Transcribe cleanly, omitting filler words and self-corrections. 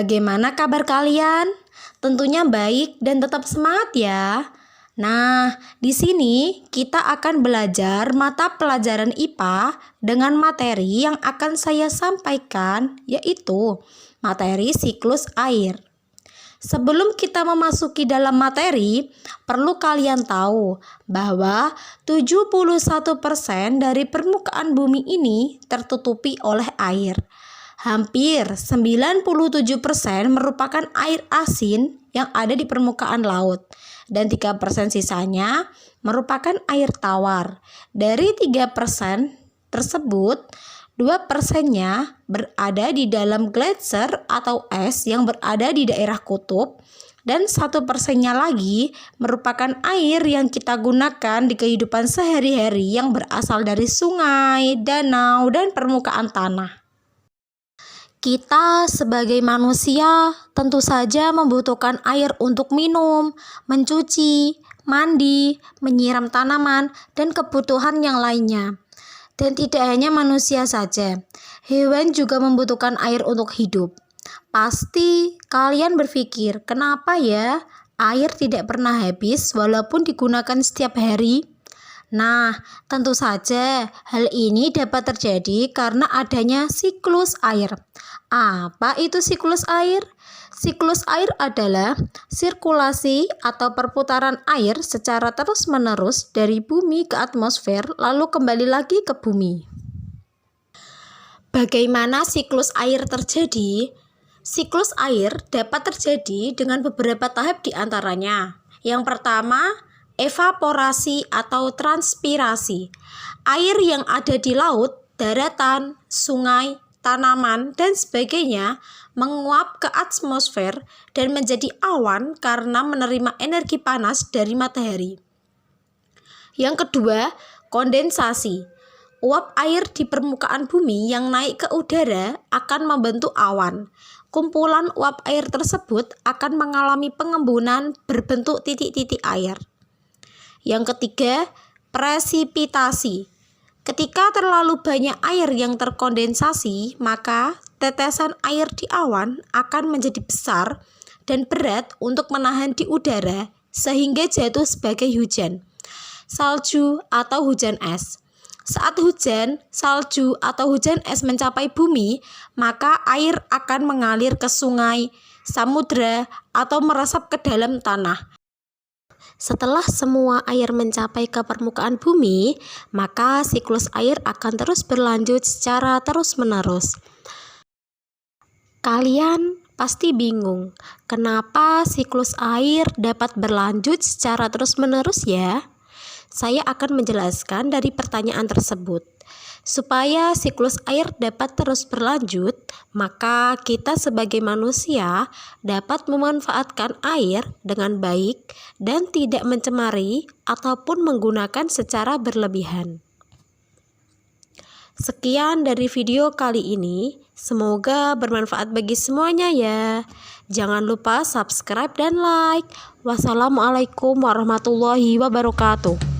Bagaimana kabar kalian? Tentunya baik dan tetap semangat ya. Nah, di sini kita akan belajar mata pelajaran IPA dengan materi yang akan saya sampaikan, yaitu materi siklus air. Sebelum kita memasuki dalam materi, perlu kalian tahu bahwa 71% dari permukaan bumi ini tertutupi oleh air. Hampir 97% merupakan air asin yang ada di permukaan laut dan 3% sisanya merupakan air tawar. Dari 3% tersebut, 2%-nya berada di dalam gletser atau es yang berada di daerah kutub, dan 1%-nya lagi merupakan air yang kita gunakan di kehidupan sehari-hari yang berasal dari sungai, danau, dan permukaan tanah. Kita sebagai manusia tentu saja membutuhkan air untuk minum, mencuci, mandi, menyiram tanaman, dan kebutuhan yang lainnya. Dan tidak hanya manusia saja, hewan juga membutuhkan air untuk hidup. Pasti kalian berpikir, kenapa ya air tidak pernah habis walaupun digunakan setiap hari? Nah, tentu saja hal ini dapat terjadi karena adanya siklus air. Apa itu siklus air? Siklus air adalah sirkulasi atau perputaran air secara terus-menerus dari bumi ke atmosfer lalu kembali lagi ke bumi. Bagaimana siklus air terjadi? Siklus air dapat terjadi dengan beberapa tahap di antaranya. Yang pertama, evaporasi atau transpirasi. Air yang ada di laut, daratan, sungai, tanaman, dan sebagainya menguap ke atmosfer dan menjadi awan karena menerima energi panas dari matahari. Yang kedua, kondensasi. Uap air di permukaan bumi yang naik ke udara akan membentuk awan. Kumpulan uap air tersebut akan mengalami pengembunan berbentuk titik-titik air. Yang ketiga, presipitasi. Ketika terlalu banyak air yang terkondensasi, maka tetesan air di awan akan menjadi besar dan berat untuk menahan di udara sehingga jatuh sebagai hujan, salju atau hujan es. Saat hujan, salju atau hujan es mencapai bumi, maka air akan mengalir ke sungai, samudra, atau meresap ke dalam tanah. Setelah semua air mencapai ke permukaan bumi, maka siklus air akan terus berlanjut secara terus-menerus. Kalian pasti bingung, kenapa siklus air dapat berlanjut secara terus-menerus ya? Saya akan menjelaskan dari pertanyaan tersebut. Supaya siklus air dapat terus berlanjut, maka kita sebagai manusia dapat memanfaatkan air dengan baik dan tidak mencemari ataupun menggunakan secara berlebihan. Sekian dari video kali ini, semoga bermanfaat bagi semuanya ya. Jangan lupa subscribe dan like. Wassalamualaikum warahmatullahi wabarakatuh.